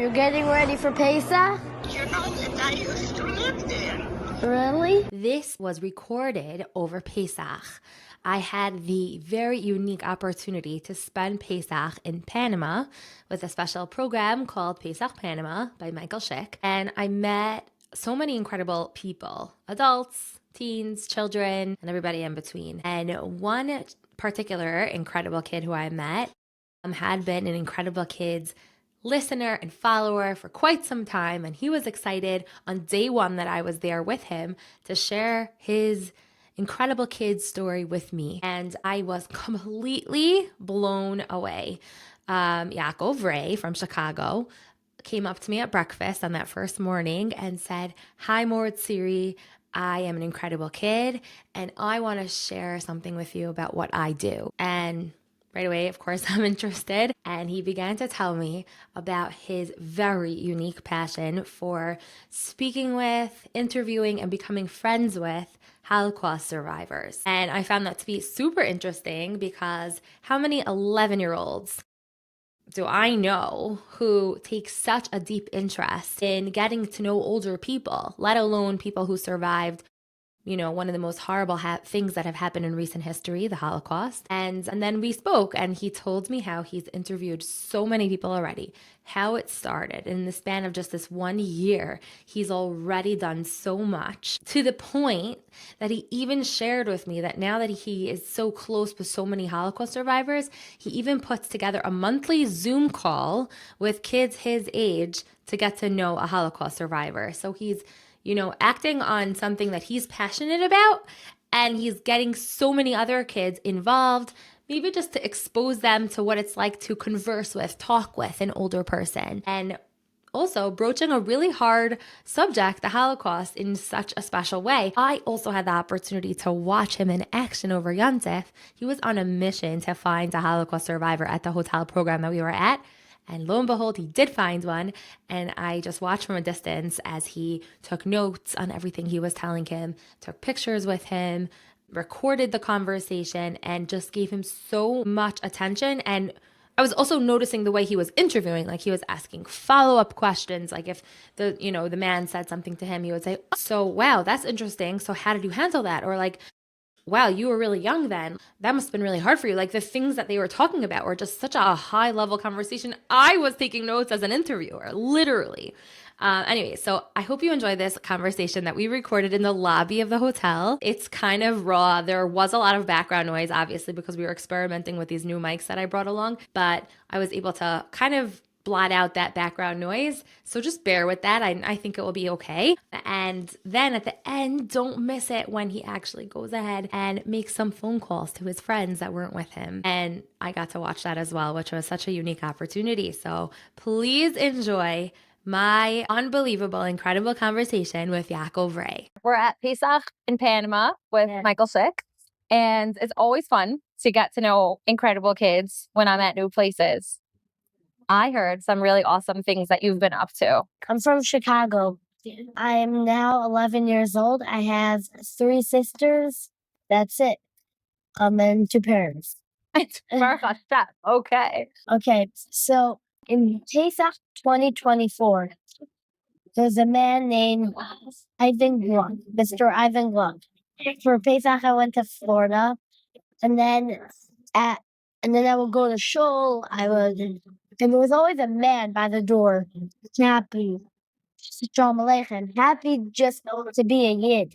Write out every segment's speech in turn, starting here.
You're getting ready for Pesach? You know that I used to live there. Really? This was recorded over Pesach. I had the very unique opportunity to spend Pesach in Panama with a special program called Pesach Panama by Michael Schick. And I met so many incredible people, adults, teens, children, and everybody in between. And one particular incredible kid who I met had been an Incredible Kids listener and follower for quite some time, and he was excited on day one that I was there with him to share his Incredible Kids story with me, and I was completely blown away. Yaakov Ray from Chicago came up to me at breakfast on that first morning and said, "Hi, Morah Tziri. I am an incredible kid, and I want to share something with you about what I do." And right away, of course, I'm interested. And he began to tell me about his very unique passion for speaking with, interviewing, and becoming friends with Holocaust survivors. And I found that to be super interesting because how many 11-year-olds do I know who take such a deep interest in getting to know older people, let alone people who survived one of the most horrible things that have happened in recent history, the Holocaust. And then we spoke, and he told me how he's interviewed so many people already, how it started. In the span of just this 1 year, he's already done so much, to the point that he even shared with me that now that he is so close with so many Holocaust survivors, he even puts together a monthly Zoom call with kids his age to get to know a Holocaust survivor. So he's acting on something that he's passionate about, and he's getting so many other kids involved, maybe just to expose them to what it's like to converse with, talk with an older person, and also broaching a really hard subject, the Holocaust, in such a special way. I also had the opportunity to watch him in action over Yontif. He was on a mission to find a Holocaust survivor at the hotel program that we were at. And lo and behold, he did find one. And I just watched from a distance as he took notes on everything he was telling him, took pictures with him, recorded the conversation, and just gave him so much attention. And I was also noticing the way he was interviewing, like he was asking follow-up questions. Like if the man said something to him, he would say, "So, wow, that's interesting. So how did you handle that?" Or like, "Wow, you were really young then. That must have been really hard for you." Like the things that they were talking about were just such a high level conversation. I was taking notes as an interviewer, literally. Anyway, so I hope you enjoy this conversation that we recorded in the lobby of the hotel. It's kind of raw. There was a lot of background noise, obviously, because we were experimenting with these new mics that I brought along, but I was able to kind of blot out that background noise. So just bear with that. I think it will be okay. And then at the end, don't miss it when he actually goes ahead and makes some phone calls to his friends that weren't with him. And I got to watch that as well, which was such a unique opportunity. So please enjoy my unbelievable, incredible conversation with Yaakov Ray. We're at Pesach in Panama with Michael Schick, and it's always fun to get to know incredible kids when I'm at new places. I heard some really awesome things that you've been up to. I'm from Chicago. I am now 11 years old. I have 3 sisters. That's it. And 2 parents. Okay. Okay, so in Pesach 2024, there's a man named Ivan Gluck, Mr. Ivan Gluck. For Pesach, I went to Florida, and then I would go to shul. And there was always a man by the door, happy, Shalom Aleichem, happy just to be a yid.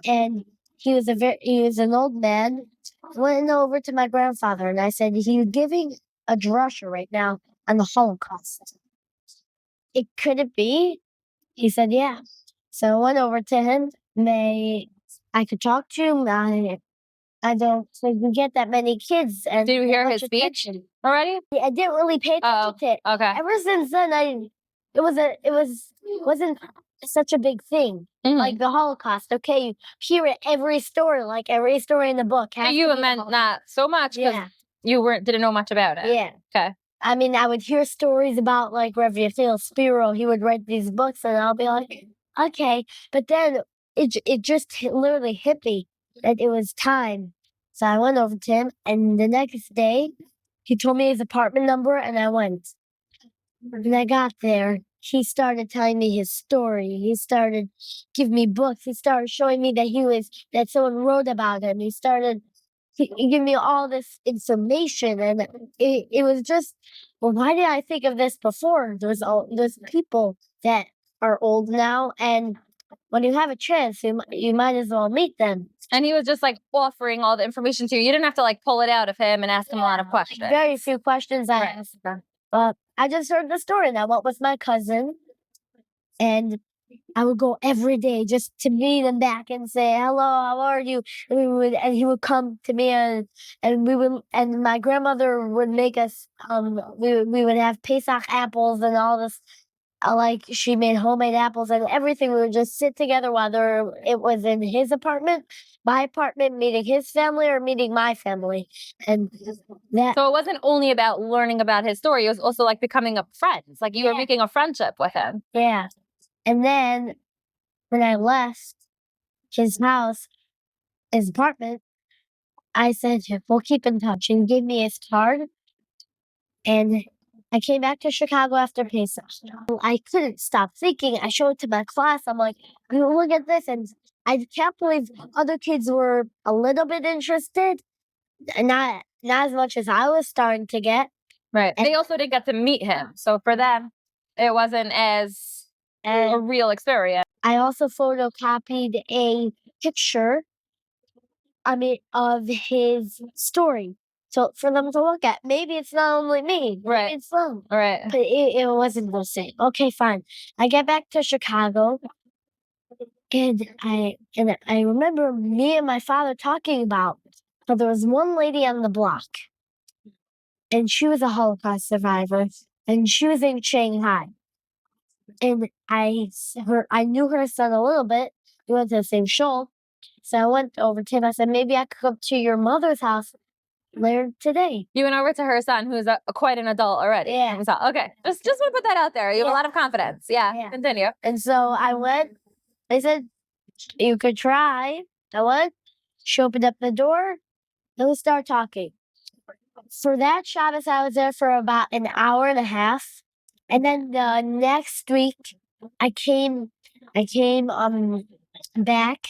And he was an old man. Went over to my grandfather, and I said, "He's giving a drasha right now on the Holocaust. Could it be?" He said, "Yeah." So I went over to him. I could talk to him. I don't think we get that many kids. And Did you hear his speech already? I didn't really pay attention to it. Okay. Ever since then, wasn't such a big thing. Like the Holocaust. Okay, you hear it every story, like every story in the book. So you meant not so much because you didn't know much about it. Yeah. Okay. I mean, I would hear stories about like Rev Yaakov Spiro. He would write these books, and I'll be like, okay. But then it just literally hit me that it was time. So I went over to him, and the next day, he told me his apartment number, and I went. When I got there, he started telling me his story. He started giving me books. He started showing me that someone wrote about him. He gave me all this information, and it was just, well, why did I think of this before? There's people that are old now, and when you have a chance, you might as well meet them. And he was just like offering all the information to you. You didn't have to like pull it out of him and ask him a lot of questions. Very few questions I Right. asked him. But I just heard the story, and I went with my cousin, and I would go every day just to meet him back and say, hello, how are you? And he would come to me, and my grandmother would make us, we would have Pesach apples and all this, like she made homemade apples and everything. We would just sit together, whether it was in his apartment, my apartment, meeting his family or meeting my family. And that, So it wasn't only about learning about his story, it was also like becoming a friend. It's like you were making a friendship with him. yeah. And then when I left his house, his apartment, I said, we'll keep in touch. And he gave me his card. And I came back to Chicago after Pesach. I couldn't stop thinking. I showed it to my class. I'm like, look at this. And I can't believe other kids were a little bit interested. Not as much as I was starting to get. Right. They also didn't get to meet him. So for them, it wasn't as a real experience. I also photocopied a picture, of his story. So for them to look at, maybe it's not only me, Right. maybe it's them. Right. But it wasn't the same. Okay, fine. I get back to Chicago, and I remember me and my father talking about how there was one lady on the block, and she was a Holocaust survivor, and she was in Shanghai. And I knew her son a little bit. We went to the same shul. So I went over to him. I said, maybe I could come to your mother's house later today. You went over to her son, who's quite an adult already. Yeah. Okay. Just want to put that out there. You have a lot of confidence. Yeah. Yeah. Continue. And so I went. They said, you could try. I went. She opened up the door. And we started talking. For that Shabbos, I was there for about an hour and a half. And then the next week, I came back,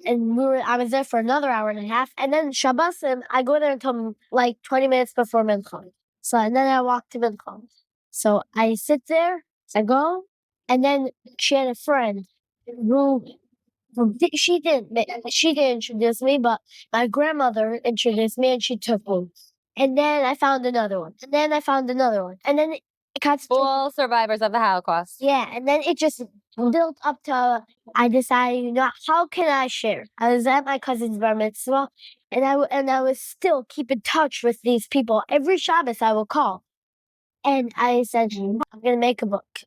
and I was there for another hour and a half. And then Shabbos, I go there until like 20 minutes before Mincha. So, and then I walk to Mincha. So I sit there, I go, and then she had a friend who she didn't introduce me, but my grandmother introduced me, and she took me. And then I found another one, and then I found another one, and then it got Full survivors of the Holocaust. yeah, and then it just built up to, I decided, how can I share? I was at my cousin's Bar Mitzvah, and I was still keep in touch with these people. Every Shabbos I will call. And I said, I'm going to make a book.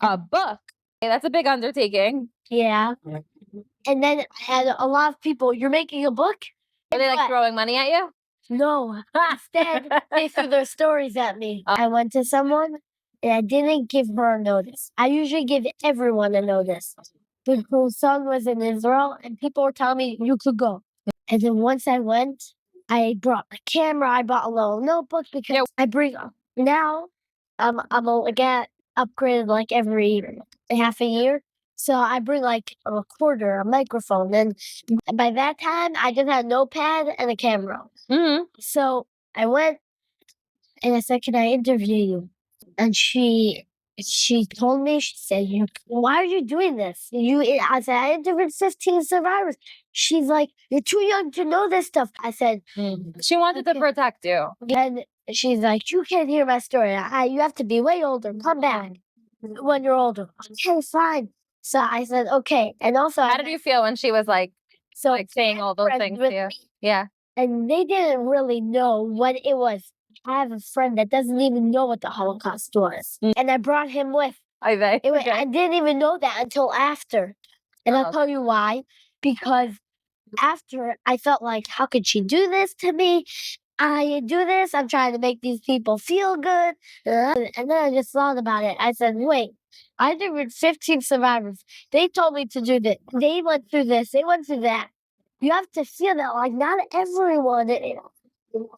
A book? Hey, that's a big undertaking. Yeah. And then I had a lot of people, you're making a book? Were they like throwing money at you? No. Instead, they threw their stories at me. I went to someone, and I didn't give her a notice. I usually give everyone a notice. But her son was in Israel, and people were telling me, you could go. And then once I went, I brought my camera. I bought a little notebook because I bring now. I'm gonna get upgraded like every half a year. So I bring like a recorder, a microphone, and by that time I just had a notepad and a camera. Mm-hmm. So I went and I said, "Can I interview you?" And she told me, she said, why are you doing this? I said, I interviewed 15 survivors. She's like, you're too young to know this stuff. I said, She wanted to protect you. and she's like, you can't hear my story. You have to be way older. Come back when you're older. Okay, fine. So I said, okay. And also, How did you feel when she was like saying all those things to you? Yeah. And they didn't really know what it was. I have a friend that doesn't even know what the Holocaust was. And I brought him with. I didn't even know that until after. And I'll tell you why. Because after, I felt like, how could she do this to me? I do this. I'm trying to make these people feel good. And then I just thought about it. I said, wait, I interviewed 15 survivors. They told me to do this. They went through this. They went through that. You have to feel that, like, not everyone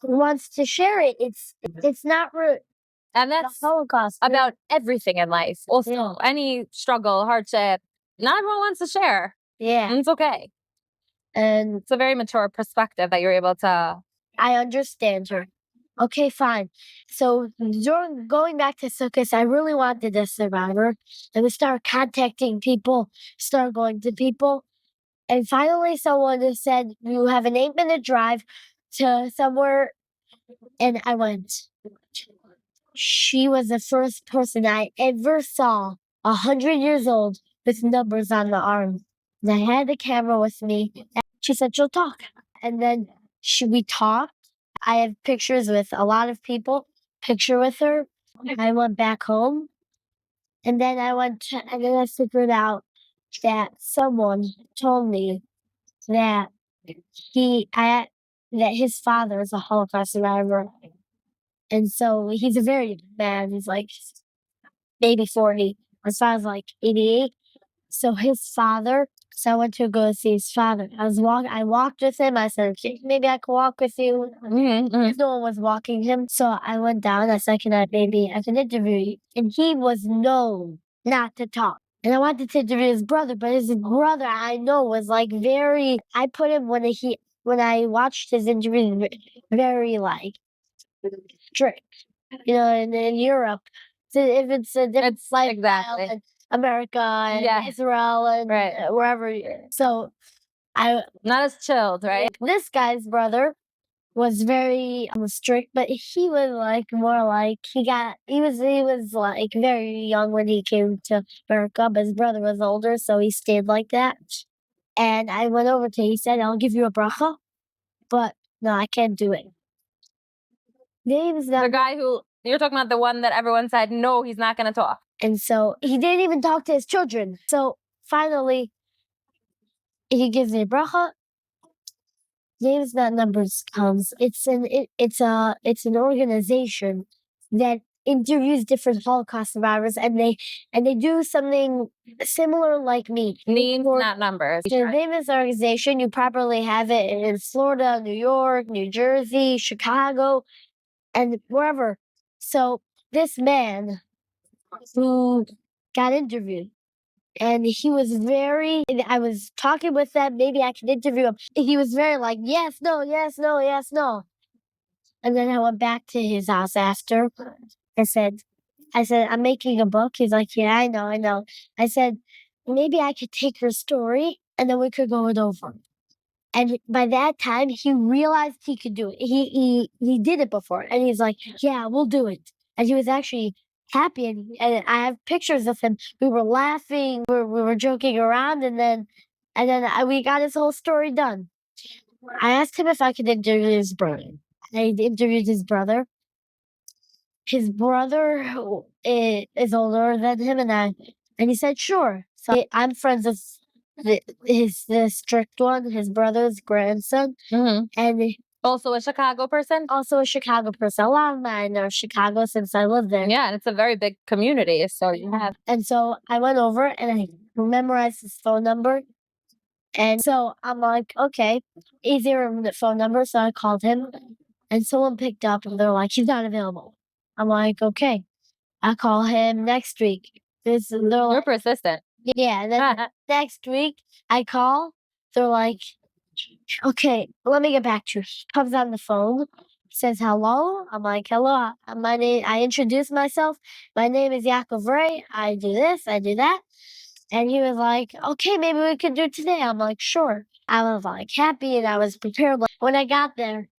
wants to share it. It's not And the that's Holocaust. about everything in life. Also, Yeah. any struggle, hardship, not everyone wants to share. Yeah. And it's okay. And It's a very mature perspective that you're able to. I understand her. Okay, fine. So during going back to Sukkot, I really wanted a survivor. And we started contacting people, started going to people. And finally someone just said, you have an 8-minute drive to somewhere. And I went. She was the first person I ever saw, 100 years old, with numbers on the arm. And I had the camera with me. And she said she'll talk. And then we talked. I have pictures with a lot of people. Picture with her. I went back home. And then and then I figured out that someone told me that that his father is a Holocaust survivor. And so he's a very young man. He's like maybe 40. His father's like 88. So his father, so I went to go see his father. I walked with him. I said, "Okay, maybe I can walk with you." No one was walking him. So I went down. I said, "Can I maybe I can interview you?" And he was known not to talk. And I wanted to interview his brother, but his brother I know was like very I put him when I watched his interview very like strict. You know, in Europe, if it's a different It's lifestyle exactly. in America and Israel and wherever. So I Not as chilled, right? this guy's brother was very strict, but he was like more like he was like very young when he came to America, but his brother was older, so he stayed like that. And I went over to he said, I'll give you a bracha, but no, I can't do it. Name's The guy who you're talking about, the one that everyone said, no, he's not going to talk. And so he didn't even talk to his children. So finally, he gives me a bracha. Names Not Numbers comes. It's an organization that interviews different Holocaust survivors, and they do something similar like me. Names, not numbers. It's a famous organization. You probably have it in Florida, New York, New Jersey, Chicago, and wherever. So this man who got interviewed. And he was I was talking with them, maybe I could interview him. He was very like, yes, no, yes, no, yes, no. And then I went back to his house after. I said, I'm making a book. He's like, yeah, I know, I know. I said, maybe I could take your story and then we could go it over. And by that time, he realized he could do it. He did it before, and he's like, "Yeah, we'll do it." And he was actually happy, and I have pictures of him. We were laughing, we were joking around, we got his whole story done. I asked him if I could interview his brother. I interviewed his brother. His brother is older than him, and he said, "Sure." So I'm friends with the strict one, his brother's grandson, and Also a Chicago person? also a Chicago person. A lot of mine are Chicago since I lived there. Yeah, and it's a very big community. So you have. And so I went over and I memorized his phone number. And so I'm like, okay, easier the phone number. So I called him and someone picked up and they're like, he's not available. I'm like, okay, I'll call him next week. You're persistent. Yeah, and then next week I call. They're like, okay, let me get back to you. He comes on the phone, says hello. I'm like, hello. My name. I introduce myself. My name is Yaakov Ray. I do this. I do that. And he was like, okay, maybe we could do it today. I'm like, sure. I was like happy and I was prepared. But when I got there,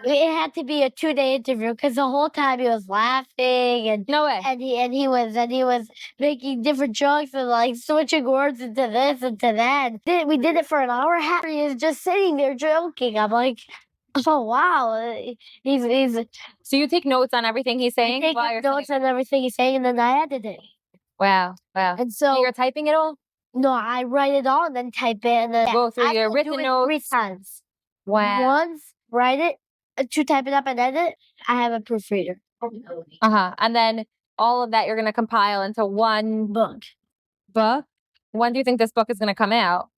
it had to be a 2-day interview because the whole time he was laughing and No way. and he was making different jokes and like switching words into this and to that. We did it for an hour and a half. He was just sitting there joking. I'm like, oh wow, he's. So you take notes on everything he's saying? I take notes on everything he's saying and then I edit it. Wow, wow. And so you're typing it all? No, I write it all and then type it and then Go through I your will written do it notes? 3 times. Wow. Once, write it, to type it up and edit, I have a proofreader. And then all of that you're going to compile into one Book. book. When do you think this book is going to come out?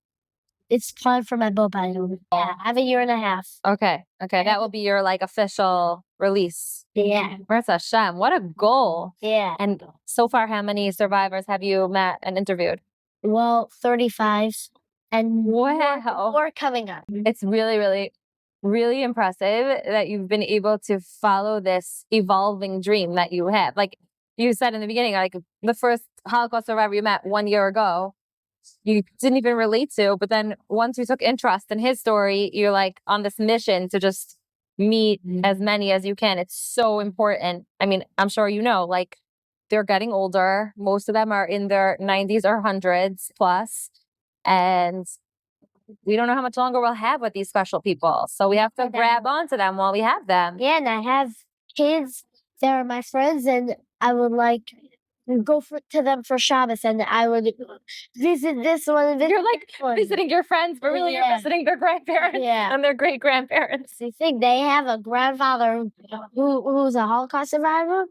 It's time for my book. Yeah, I have a year and a half. Okay. That will be your like official release. Yeah. Where's Hashem? What a goal. Yeah. And so far, how many survivors have you met and interviewed? Well, 35. And Wow. more coming up. It's really, really, really impressive that you've been able to follow this evolving dream that you have. Like you said in the beginning, like the first Holocaust survivor you met 1 year ago, you didn't even relate to, but then once you took interest in his story, you're like on this mission to just meet as many as you can. It's so important. I mean, I'm sure you know, like they're getting older. Most of them are in their 90s or 100s plus. And we don't know how much longer we'll have with these special people. So we have to grab onto them while we have them. Yeah, and I have kids that are my friends, and I would like go to them for Shabbos, and I would visit this one. And visit You're like that one. visiting your friends, but really you're visiting their grandparents and their great grandparents. You think they have a grandfather who's a Holocaust survivor?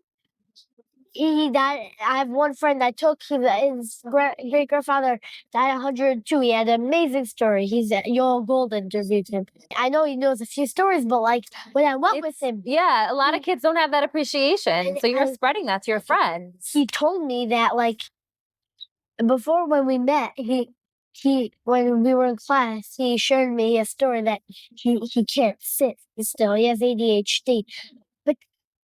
He died. I have one friend that took his great grandfather died 102. He had an amazing story. He's Yoel Gold interviewed him. I know he knows a few stories, but like when I went with him, yeah, a lot of kids don't have that appreciation. So you're spreading that to your friends. He told me that like before when we met, he when we were in class, he showed me a story that he can't sit still. He has ADHD. But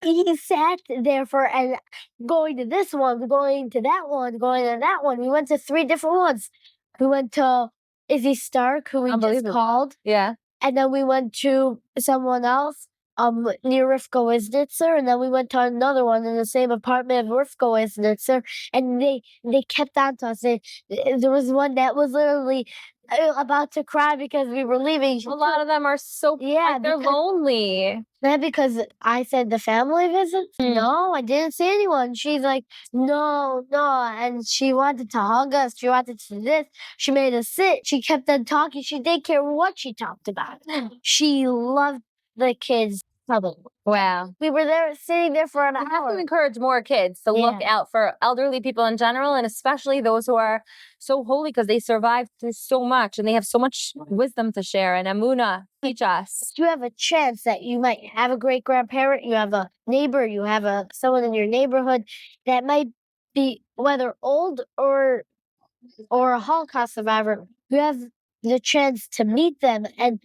he sat there for and going to this one, going to that one, going to that one. We went to 3 different ones. We went to Izzy Stark, who we just called. Yeah. And then we went to someone else, near Rivka Wisnitzer, and then we went to another one in the same apartment of Rivka Wisnitzer, and they kept on to us. There was one that was literally about to cry because we were leaving. A lot of them are so like, they're lonely. Not because I said the family visit. No, I didn't see anyone. She's like, no, and she wanted to hug us. She wanted to this. She made us sit. She kept on talking. She didn't care what she talked about. She loved the kids. Wow. We were there sitting there for an hour. We have to encourage more kids to look out for elderly people in general, and especially those who are so holy because they survived through so much and they have so much wisdom to share. And Amuna teach us. You have a chance that you might have a great grandparent, you have a neighbor, you have someone in your neighborhood that might be whether old or a Holocaust survivor. You have the chance to meet them, and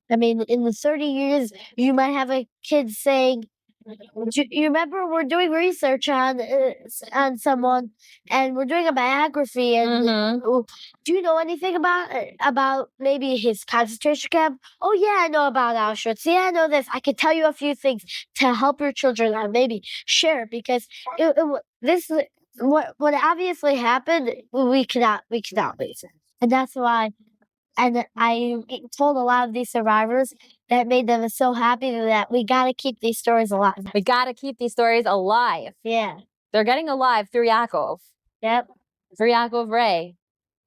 in the 30 years, you might have a kid saying, you remember we're doing research on someone, and we're doing a biography, and do you know anything about maybe his concentration camp? Oh yeah, I know about Auschwitz. Yeah, I know this. I can tell you a few things to help your children and maybe share, because what obviously happened, we cannot lose it. And that's why. And I told a lot of these survivors that made them so happy that we got to keep these stories alive. We got to keep these stories alive. Yeah. They're getting alive through Yakov. Yep. Through Yaakov Ray,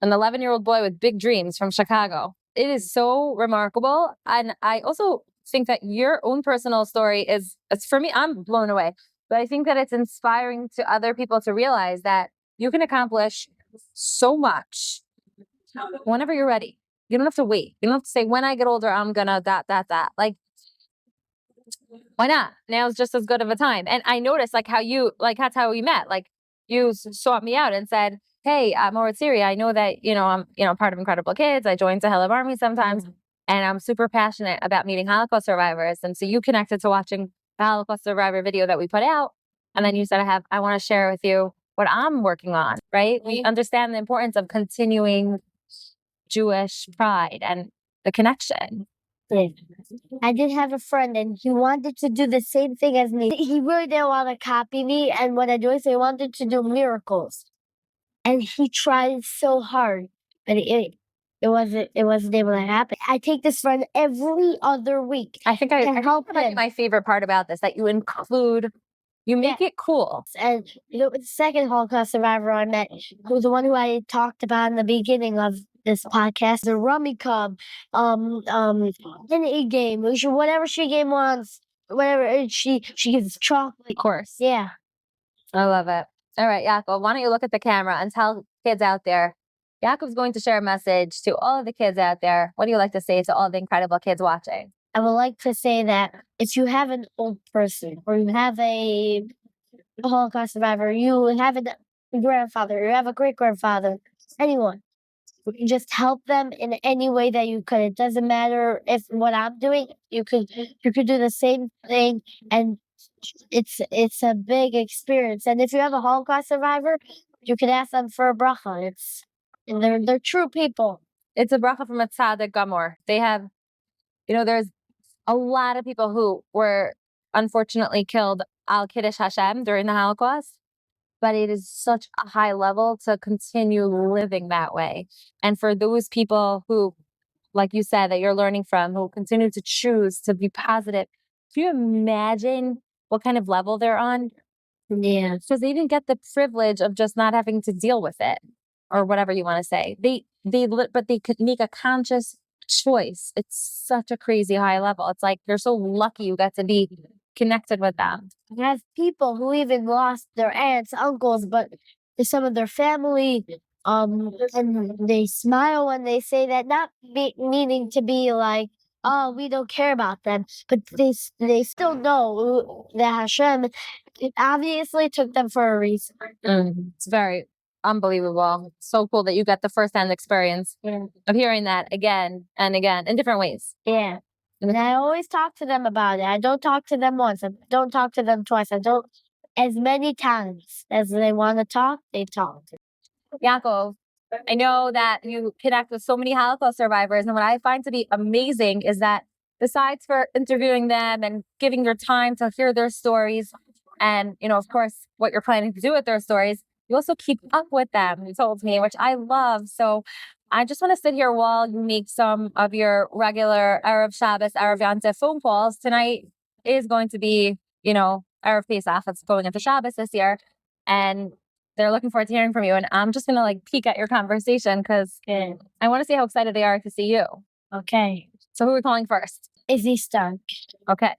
an 11-year-old boy with big dreams from Chicago. It is so remarkable. And I also think that your own personal story it's for me, I'm blown away. But I think that it's inspiring to other people to realize that you can accomplish so much whenever you're ready. You don't have to wait. You don't have to say, when I get older, I'm gonna that. Like, why not? Now's just as good of a time. And I noticed like that's how we met. Like you sought me out and said, hey, I'm Morah Tziri. I know that, I'm part of Incredible Kids. I join Tehillim Army sometimes. And I'm super passionate about meeting Holocaust survivors. And so you connected to watching the Holocaust survivor video that we put out. And then you said, I want to share with you what I'm working on, right? We understand the importance of continuing Jewish pride and the connection. I did have a friend, and he wanted to do the same thing as me. He really didn't want to copy me and what I do, so he wanted to do miracles. And he tried so hard, but it wasn't able to happen. I take this friend every other week. I think help him. My favorite part about this, that you make it cool. And the second Holocaust survivor I met, who was the one who I talked about in the beginning of this podcast, the Rummy Cub, any game, whatever she game wants, whatever she gives chocolate. Of course. Yeah. I love it. All right, Yaakov, why don't you look at the camera and tell kids out there Yaakov's going to share a message to all of the kids out there. What do you like to say to all the incredible kids watching? I would like to say that if you have an old person or you have a Holocaust survivor, you have a grandfather, you have a great grandfather, anyone, just help them in any way that you could. It doesn't matter if what I'm doing, you could do the same thing, and it's a big experience. And if you have a Holocaust survivor, you can ask them for a bracha. And they're true people. It's a bracha from a tzaddik gamor. They have, there's a lot of people who were unfortunately killed al Kiddush Hashem during the Holocaust, but it is such a high level to continue living that way. And for those people who, like you said, that you're learning from, who continue to choose to be positive, can you imagine what kind of level they're on? Yeah. Because they didn't get the privilege of just not having to deal with it, or whatever you want to say. But they could make a conscious choice. It's such a crazy high level. It's like you're so lucky you got to be connected with them. I have people who even lost their aunts, uncles, but some of their family, and they smile when they say that, not meaning to be like, oh, we don't care about them, but they still know that Hashem obviously took them for a reason. It's very unbelievable. So cool that you got the firsthand experience of hearing that again and again in different ways. Yeah. And I always talk to them about it. I don't talk to them once. I don't talk to them twice. I don't, as many times as they want to talk, they talk. Yaakov, I know that you connect with so many Holocaust survivors, and what I find to be amazing is that besides for interviewing them and giving your time to hear their stories, and of course, what you're planning to do with their stories, you also keep up with them, you told me, which I love. So I just want to sit here while you make some of your regular Erev Shabbos, Erev Yontif phone calls. Tonight is going to be, Erev Pesach. It's going into Shabbos this year. And they're looking forward to hearing from you. And I'm just going to peek at your conversation because I want to see how excited they are to see you. Okay. So who are we calling first? Izzy Stark. Okay.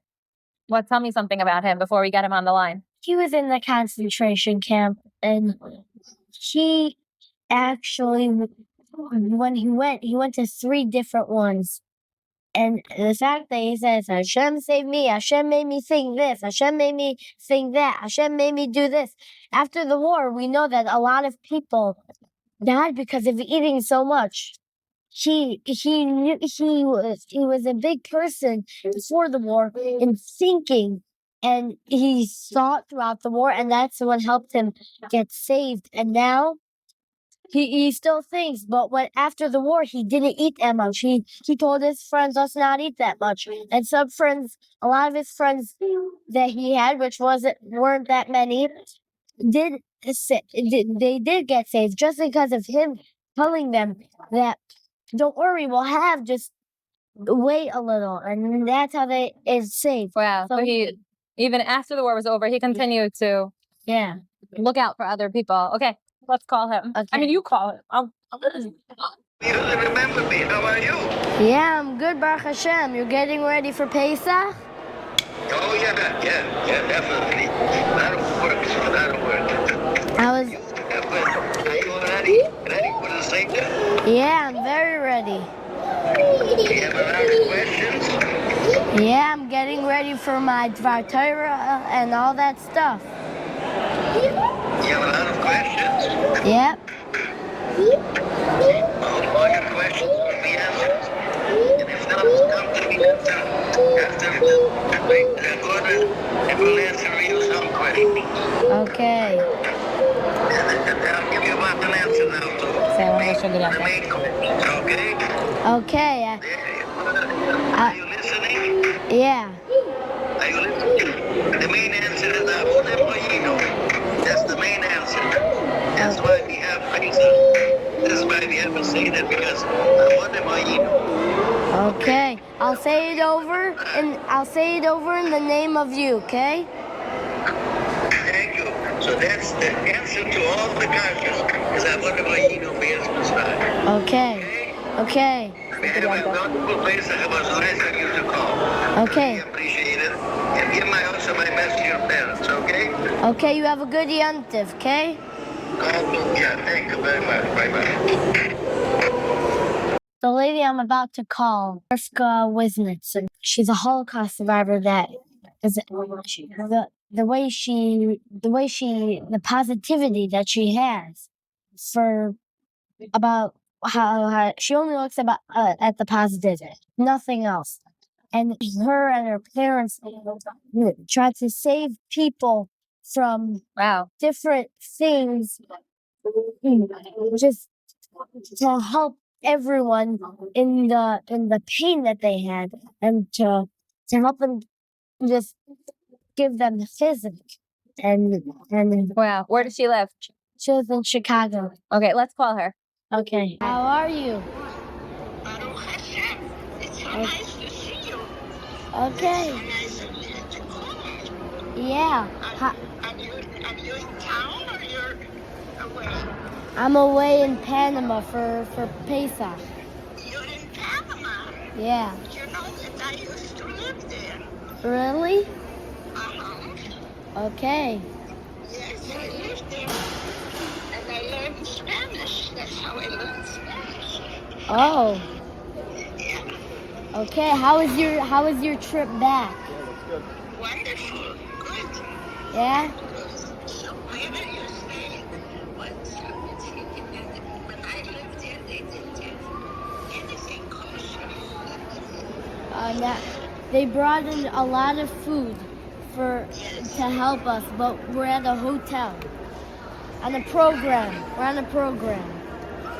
Well, tell me something about him before we get him on the line. He was in the concentration camp, and he actually, when he went to 3 different ones. And the fact that he says, Hashem saved me, Hashem made me think this, Hashem made me think that, Hashem made me do this. After the war, we know that a lot of people died because of eating so much. He was a big person before the war in thinking, and he thought throughout the war, and that's what helped him get saved. And now he still thinks, but after the war, he didn't eat that much. He told his friends, let's not eat that much. And some friends, a lot of his friends that he had, which weren't that many, they did get saved just because of him telling them that, don't worry, we'll have, just wait a little. And that's how they is saved. Wow. So he, even after the war was over, he continued to look out for other people. Okay. Let's call him. Okay. I mean, you call him. You doesn't remember me. How are you? Yeah, I'm good, Baruch Hashem. You're getting ready for Pesach? Oh, yeah, definitely. A lot of work. Are you ready for the Seder? Yeah, I'm very ready. Do you have a lot of questions? Yeah, I'm getting ready for my Dvar Torah and all that stuff. You have a lot of questions? Yep. All your questions will be answered. And if not, come to me after the good, and we'll answer you some questions. Okay. And I'll give you about an answer now to the main questions, okay? Okay. Are you listening? Yeah. Are you listening? The main answer is Avodah B'Yino. That's the main answer. That's why we have Pesach. That's why we have to say that, because Avodah B'Yino. Okay. I'll say it over, and I'll say it over in the name of you. Okay. Thank you. So that's the answer to all the questions. Is Avodah B'Yino B'Yino. Okay. Okay. We have a wonderful Pesach. It was nice of you to call. Okay. I appreciate it. And give also my best to your parents, okay? Okay, you have a good Yontif, okay? Yeah, thank you very much. Bye-bye. The lady I'm about to call, Erska Wisnitz, she's a Holocaust survivor that is the positivity that she has for about how she only looks about at the positive, nothing else. And her and her parents try to save people from Wow. different things, just to help everyone in the pain that they had, and to help them, just give them the physic. And Wow. Where does she live? she lives in Chicago. Okay, let's call her. Okay. How are you? Baruch Hashem. It's so nice to see you. Okay. It's so nice of you to call. Yeah. Are you in town or you're away? I'm away in Panama for Pesach. You're in Panama. Yeah. You know that I used to live there. Really? Uh-huh. Okay. Yes, I lived there. And I learned Spanish. That's how I learned Spanish. Oh. Yeah. Okay. How was your trip back? Wonderful. Good. Yeah. So where are you staying? When I lived there, they didn't have anything kosher. They brought in a lot of food to help us, but we're at a hotel. On a program. We're on a program.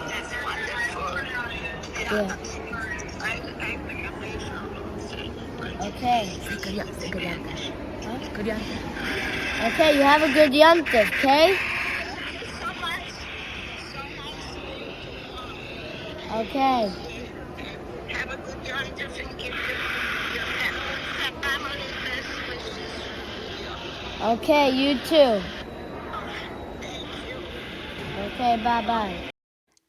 That's wonderful. Yeah. I went away for a long time. Okay. Say good yontif. Good yontif. Okay, you have a good Yom Tov, okay? Thank you so much. So nice of you to call. Okay. Have a good yontif and give your family best wishes. Okay, you too. Thank you. Okay, bye-bye.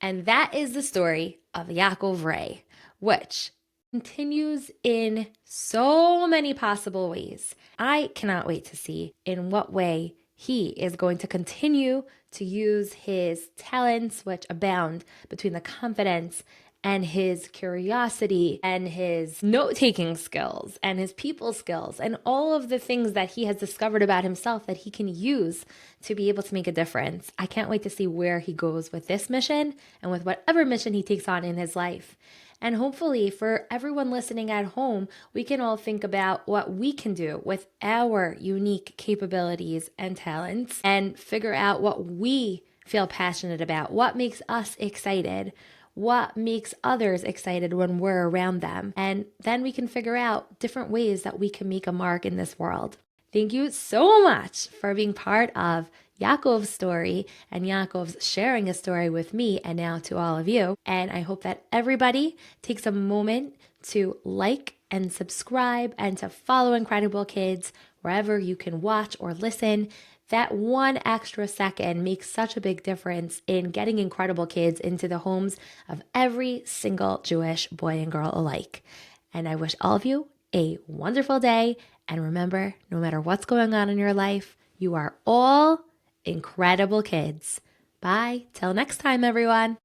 And that is the story of Yaakov Ray, which continues in so many possible ways. I cannot wait to see in what way he is going to continue to use his talents, which abound between the confidence and his curiosity and his note-taking skills and his people skills and all of the things that he has discovered about himself that he can use to be able to make a difference. I can't wait to see where he goes with this mission and with whatever mission he takes on in his life. And hopefully for everyone listening at home, we can all think about what we can do with our unique capabilities and talents and figure out what we feel passionate about, what makes us excited, what makes others excited when we're around them. And then we can figure out different ways that we can make a mark in this world. Thank you so much for being part of Yaakov's story and Yaakov's sharing a story with me and now to all of you. And I hope that everybody takes a moment to like and subscribe and to follow Incredible Kids wherever you can watch or listen. That one extra second makes such a big difference in getting Incredible Kids into the homes of every single Jewish boy and girl alike. And I wish all of you a wonderful day. And remember, no matter what's going on in your life, you are all incredible kids. Bye. Till next time, everyone.